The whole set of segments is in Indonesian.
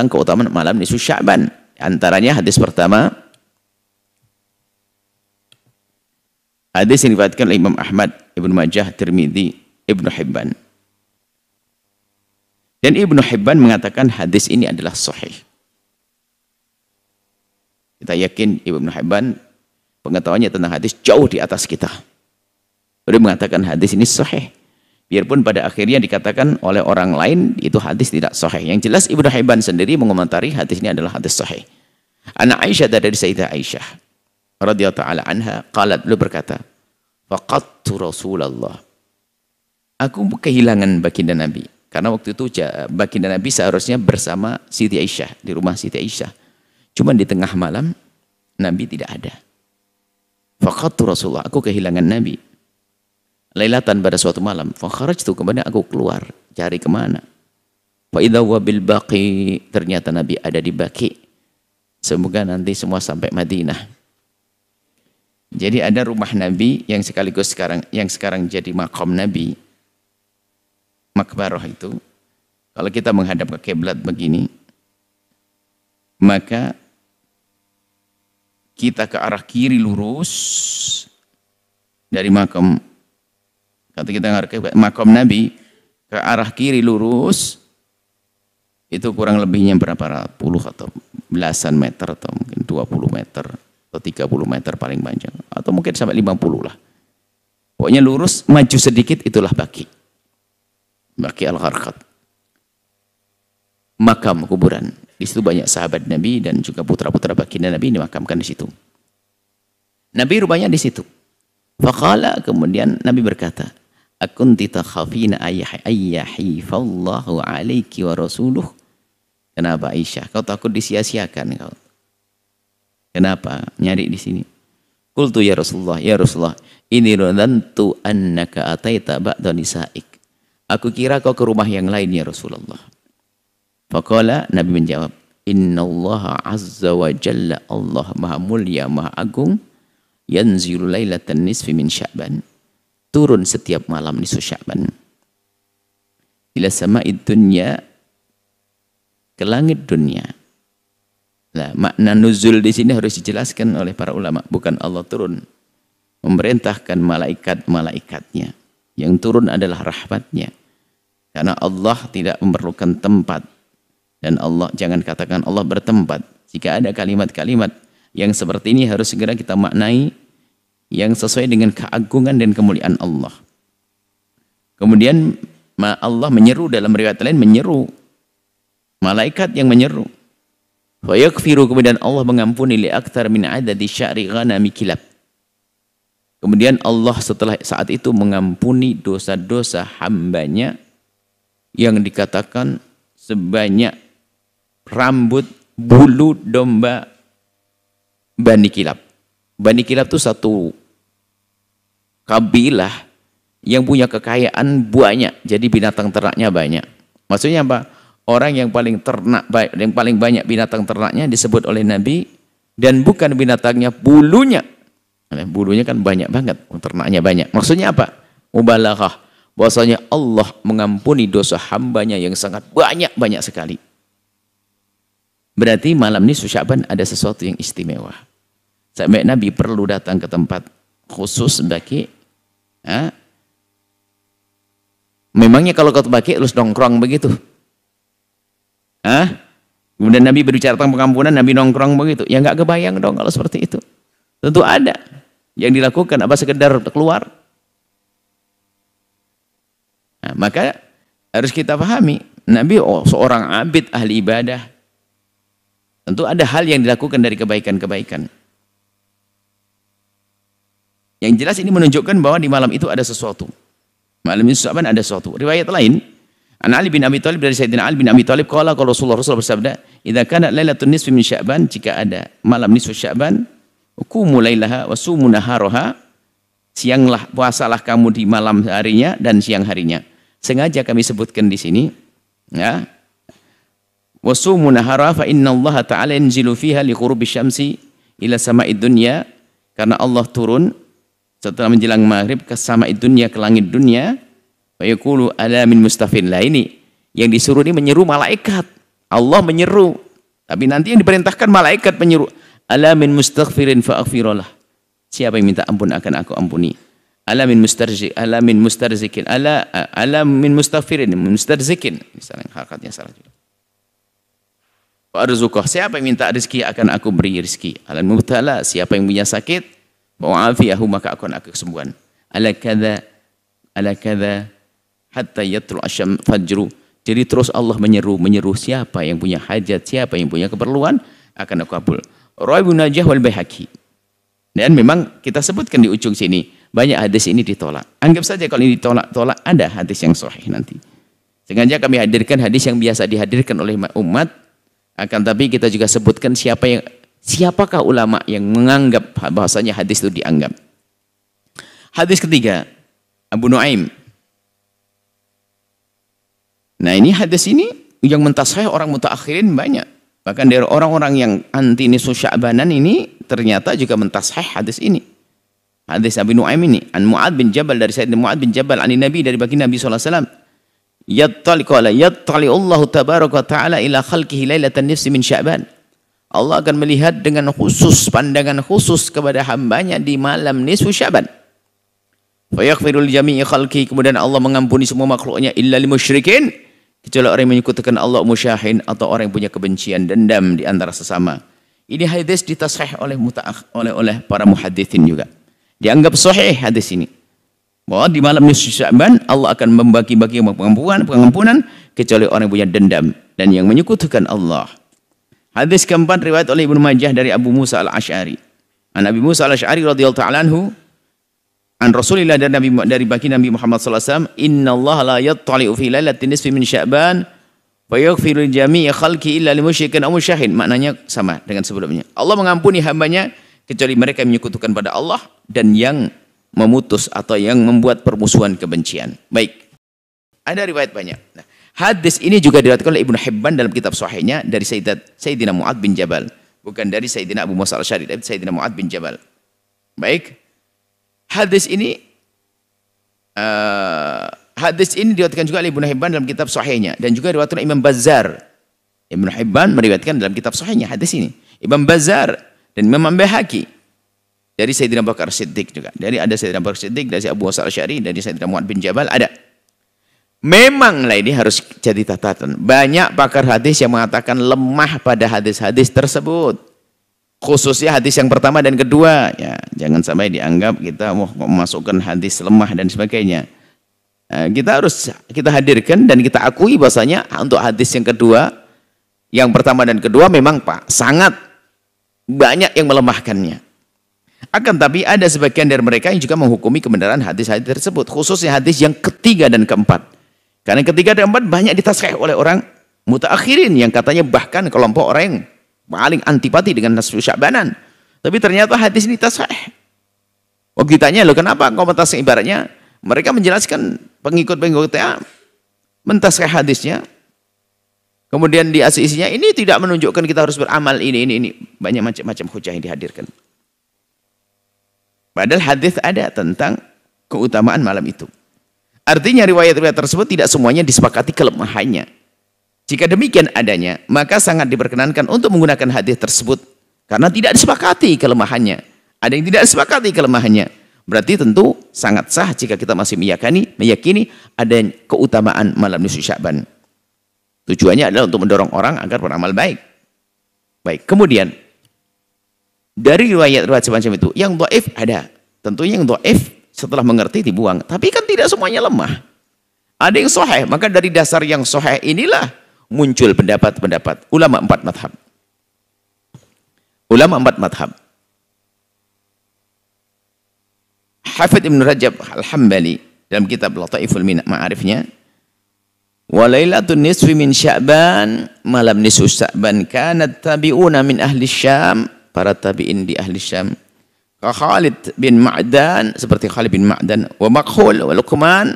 tentang keutamaan malam nisfu Sya'ban. Antaranya hadis pertama, hadis yang diriwayatkan oleh Imam Ahmad, Ibnu Majah, Tirmidzi, Ibnu Hibban. Dan Ibnu Hibban mengatakan hadis ini adalah sahih. Kita yakin Ibnu Hibban pengetahuannya tentang hadis jauh di atas kita. Beliau mengatakan hadis ini sahih. Biarpun pada akhirnya dikatakan oleh orang lain itu hadis tidak sahih. Yang jelas Ibnu Hibban sendiri mengomentari hadis ini adalah hadis sahih. Ana Aisyah, dari Sayyidah Aisyah radhiyallahu ta'ala anha, qalat, beliau berkata, faqadtu Rasulullah. Aku kehilangan baginda Nabi. Karena waktu itu baginda Nabi seharusnya bersama Siti Aisyah, di rumah Siti Aisyah. Cuma di tengah malam Nabi tidak ada. Faqadtu Rasulullah, aku kehilangan Nabi. Lailatan, pada suatu malam, fa kharajtu, kemudian aku keluar cari kemana. Fa idza huwa bil Baqi, ternyata Nabi ada di Baqi. Semoga nanti semua sampai Madinah. Jadi ada rumah Nabi yang sekaligus sekarang jadi makom Nabi. Makbarah itu, kalau kita menghadap ke kiblat begini, maka kita ke arah kiri lurus dari makam. Kata kita ngarep makam Nabi ke arah kiri lurus, itu kurang lebihnya berapa puluh atau belasan meter, atau mungkin 20 meter atau 30 meter paling panjang, atau mungkin sampai 50 lah. Pokoknya lurus, maju sedikit, itulah Baqi. Baqi Al-Gharqad. Makam kuburan. Di situ banyak sahabat Nabi dan juga putra-putra baginda Nabi dimakamkan di situ. Nabi rupanya di situ. Faqala, kemudian Nabi berkata, akunti takhafina ayyahifallahu alaiki wa rasuluh. Kenapa Aisyah? Kau takut disia-siakan kau? Kenapa nyari di sini? Qultu ya Rasulullah, ini radantu annaka ataita ba'da nisa'ik. Aku kira kau ke rumah yang lain ya Rasulullah. Faqala, Nabi menjawab, innallaha azza wa jalla, Allah maha mulia, maha agung, yanzilu lailatan nisfi min Sya'ban, turun setiap malam nisfu Sya'ban, ila sama'id dunya, ke langit dunia. Nah, makna nuzul di sini harus dijelaskan oleh para ulama, bukan Allah turun memerintahkan malaikat-malaikatnya. Yang turun adalah rahmatnya, karena Allah tidak memerlukan tempat. Dan Allah, jangan katakan Allah bertempat. Jika ada kalimat-kalimat yang seperti ini harus segera kita maknai yang sesuai dengan keagungan dan kemuliaan Allah. Kemudian Allah menyeru, dalam riwayat lain menyeru, malaikat yang menyeru. Wa yaghfiru, kemudian Allah mengampuni li aktsar min adadi sya'ri ghanami kilab. Kemudian Allah setelah saat itu mengampuni dosa-dosa hambanya yang dikatakan sebanyak rambut bulu domba Bani Kilab. Bani Kilab itu satu kabilah yang punya kekayaan banyak, jadi binatang ternaknya banyak. Maksudnya apa? Orang yang paling banyak binatang ternaknya disebut oleh Nabi, dan bukan binatangnya, bulunya. Bulunya kan banyak banget, ternaknya banyak. Maksudnya apa? Mubalaghah, bahwasanya Allah mengampuni dosa hambanya yang sangat banyak sekali. Berarti malam ini Sya'ban ada sesuatu yang istimewa. Sampai Nabi perlu datang ke tempat khusus Baqi. Memangnya kalau kau Baqi terus nongkrong begitu? Kemudian Nabi berbicara tentang pengampunan, Nabi nongkrong begitu? Ya nggak kebayang dong kalau seperti itu. Tentu ada yang dilakukan, apa sekedar keluar. Nah, maka harus kita pahami, Nabi seorang abid ahli ibadah. Tentu ada hal yang dilakukan dari kebaikan-kebaikan. Yang jelas ini menunjukkan bahwa di malam itu ada sesuatu. Malam itu Sya'ban ada sesuatu. Riwayat lain, An Ali bin Abi Thalib, dari Sayyidina Ali bin Abi Thalib, qala kalau Rasulullah bersabda, idza kana lailatul nisfi min Sya'ban, jika ada malam nisfu Sya'ban, qumu lailaha wa sumu naharaha, sianglah puasalah kamu di malam harinya dan siang harinya. Sengaja kami sebutkan di sini, ya. Wa sumu naharaha fa innallaha ta'ala yanzilu fiha li ghurubi syamsi ila sama'id dunya, karena Allah turun setelah menjelang maghrib ke sama'id dunya, ke langit dunia. Wa yaqulu ala min mustafin. Lah ini yang disuruh ini menyeru malaikat. Allah menyeru, tapi nanti yang diperintahkan malaikat menyeru. Ala min mustaghfirin fa'aghfirullah. Siapa yang minta ampun akan aku ampuni. Ala min mustarzikin, ala min mustaghfirin, mustarzikin. Misalnya hakatnya salah juga. Warzuqah, siapa yang minta rezeki akan aku beri rezeki. Alal mubtala, siapa yang punya sakit, wa'afiyahu maka akan aku kesembuhan. Ala kadza hatta yatlu asyam fajru. Jadi terus Allah menyeru siapa yang punya hajat, siapa yang punya keperluan akan aku kabul. Rawi Najah wal Baihaqi. Dan memang kita sebutkan di ujung sini banyak hadis ini ditolak. Anggap saja kalau ini ditolak ada hadis yang sahih nanti. Sengaja kami hadirkan hadis yang biasa dihadirkan oleh umat. Akan tapi kita juga sebutkan siapakah ulama yang menganggap bahasanya hadis itu dianggap. Hadis ketiga, Abu Nuaim. Nah ini hadis ini yang mentasahih orang mutaakhirin banyak. Bahkan dari orang-orang yang anti nisfu Sya'banan ini ternyata juga mentasahih hadis ini. Hadis Abu Nuaim ini, an Mu'ad bin Jabal, dari Sayyidina Mu'ad bin Jabal, an Nabi, dari baginda Nabi SAW. Yattali Allah tabaraka ta'ala ila khalqihi lailatan nisfi min Sya'ban. Allah akan melihat dengan khusus, pandangan khusus kepada hambanya di malam nisfu Sya'ban. Fa yaghfiru li jami'i khalqi, kemudian Allah mengampuni semua makhluknya illa lil musyrikin, kecuali orang yang menyekutukan Allah, musyahin, atau orang yang punya kebencian, dendam di antara sesama. Ini hadis ditasahih oleh para muhaditsin juga. Dianggap sahih hadis ini. Bahwa di malam nisfu Sya'ban Allah akan membagi-bagi pengampunan kecuali orang yang punya dendam dan yang menyekutukan Allah. Hadis keempat riwayat oleh Ibnu Majah dari Abu Musa Al-Asy'ari. An Abi Musa Al-Asy'ari radhiyallahu ta'ala anhu, an Rasulillah, dari baginda Nabi Muhammad sallallahu alaihi wasallam, "Innallaha la yattali'u fi lailatin nisfi min Sya'ban fa yaghfiru li jami'i khalqi illa lil musyrikin aw musyahin." Maknanya sama dengan sebelumnya. Allah mengampuni hambanya kecuali mereka yang menyekutukan pada Allah dan yang memutus atau yang membuat permusuhan kebencian. Baik. Ada riwayat banyak. Nah, hadis ini juga diriwayatkan oleh Ibnu Hibban dalam kitab sahihnya dari Sayyidina Mu'ad bin Jabal. Bukan dari Sayyidina Abu Musa Al-Asy'ari, tapi Sayyidina Mu'ad bin Jabal. Baik. Hadis ini diriwayatkan juga oleh Ibnu Hibban dalam kitab sahihnya dan juga diriwayatkan Imam Bazzar. Ibnu Hibban meriwayatkan dalam kitab sahihnya hadis ini. Imam Bazzar dan Imam Baihaqi. Dari Sayyidina Abu Bakar Siddiq juga. Ada Sayyidina Abu Bakar Siddiq, dari Abu Musa Al-Asy'ari, dari Sayyidina Mu'ad bin Jabal, ada. Memanglah ini harus jadi catatan. Banyak pakar hadis yang mengatakan lemah pada hadis-hadis tersebut. Khususnya hadis yang pertama dan kedua. Ya, jangan sampai dianggap kita mau memasukkan hadis lemah dan sebagainya. Kita hadirkan dan kita akui bahasanya untuk hadis yang kedua, yang pertama dan kedua memang sangat banyak yang melemahkannya. Akan tapi ada sebagian dari mereka yang juga menghukumi kebenaran hadis-hadis tersebut, khususnya hadis yang ketiga dan keempat. Karena ketiga dan keempat banyak ditasahih oleh orang mutaakhirin yang katanya bahkan kelompok orang yang paling antipati dengan nisfu Sya'banan. Tapi ternyata hadis ini tasahih. Waktu ditanya, loh kenapa engkau mentasahih, ibaratnya mereka menjelaskan pengikut-pengikutnya mentasahih hadisnya. Kemudian di asisinya ini tidak menunjukkan kita harus beramal ini. Banyak macam-macam hujah yang dihadirkan. Padahal hadis ada tentang keutamaan malam itu. Artinya riwayat-riwayat tersebut tidak semuanya disepakati kelemahannya. Jika demikian adanya, maka sangat diperkenankan untuk menggunakan hadis tersebut. Karena tidak disepakati kelemahannya. Ada yang tidak disepakati kelemahannya. Berarti tentu sangat sah jika kita masih meyakini ada keutamaan malam nisfu Sya'ban. Tujuannya adalah untuk mendorong orang agar beramal baik. Baik, kemudian dari riwayat-riwayat semacam itu, yang dhaif ada. Tentunya yang dhaif setelah mengerti dibuang. Tapi kan tidak semuanya lemah. Ada yang sahih, maka dari dasar yang sahih inilah muncul pendapat-pendapat ulama 4 madhab. Ulama 4 madhab. Hafidz Ibn Rajab Al-Hambali dalam kitab Lataiful Ma'arifnya, wa lailatun nisfi min Sya'ban, malam nisfu Sya'ban, kanat tabi'una min ahli Syam, para tabi'in di ahli Syam, ka Khalid bin Ma'dan, seperti Khalid bin Ma'dan, wa Makhul wa Luqman,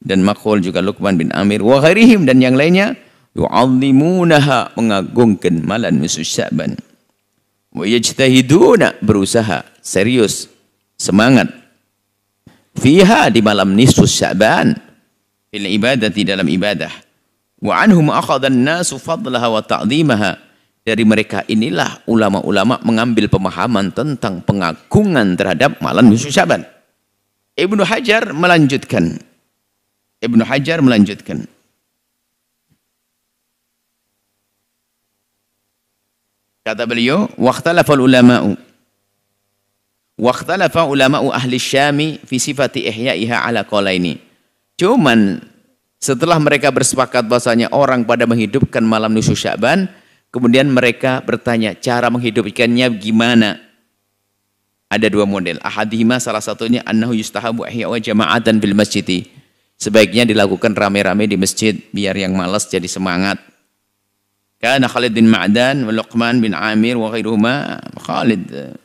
dan Makhul juga Luqman bin Amir, wa ghairihim, dan yang lainnya, yu'azzimunaha, mengagungkan malam nisfu Sya'ban, wa yajtahiduna, berusaha serius, semangat, fiha, di malam nisfu Sya'ban, fil ibadati, dalam ibadah, Wa anhum akhadhan nasu fadlaha wa ta'dhimaha. Dari mereka inilah ulama-ulama mengambil pemahaman tentang pengagungan terhadap malam nisfu Sya'ban. Ibnu Hajar melanjutkan. Kata beliau, waqtalafa ulama'u ahli Syami fi sifati ihya'iha ala qalaini. Cuman setelah mereka bersepakat bahwasanya orang pada menghidupkan malam nisfu Sya'ban, kemudian mereka bertanya cara menghidupkannya gimana? Ada dua model. Ahadihima salah satunya annahu yustahabu ihya'u jama'atan bil masjid. Sebaiknya dilakukan rame-rame di masjid biar yang malas jadi semangat. Kana Khalid bin Ma'dan wa Luqman bin Amir wa ghairuhuma, Khalid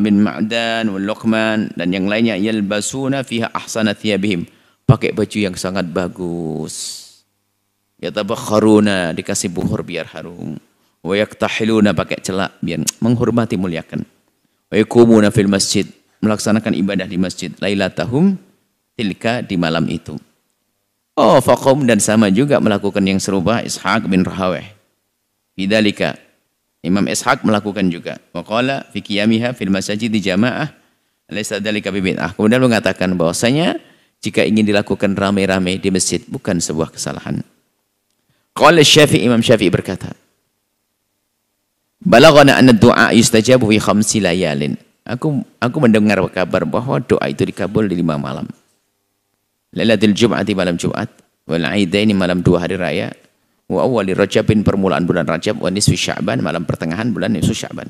bin Ma'dan wa Luqman dan yang lainnya yalbasuna fiha ahsana thiyabihim, pakai baju yang sangat bagus. Yatabakharuna, dikasih buhur biar harum. Wa yaktahiluna, pakai celak biar menghormati muliakan. Wa yakumuna fil masjid, melaksanakan ibadah di masjid. Lailatahum tilka, di malam itu. Oh, faqum, dan sama juga melakukan yang serupa Ishaq bin Rahaweh. Bidzalika, Imam Ishaq melakukan juga. Wa qala fi qiyamiha fil masajid jamaah laysa dzalika bid'ah. Kemudian mengatakan bahwasanya jika ingin dilakukan ramai-ramai di masjid bukan sebuah kesalahan. Qala Syafi'i, Imam Syafi'i berkata, balaghana anna du'a yustajabu fi 5 layalin. Aku mendengar kabar bahwa doa itu dikabul di 5 malam. Lailatul Jum'ati, malam Jumat, wal Aidaini, malam 2 hari raya, wa awwali Rajabin, permulaan bulan Rajab, wa nisfi Sya'ban, malam pertengahan bulan nisfu Sya'ban.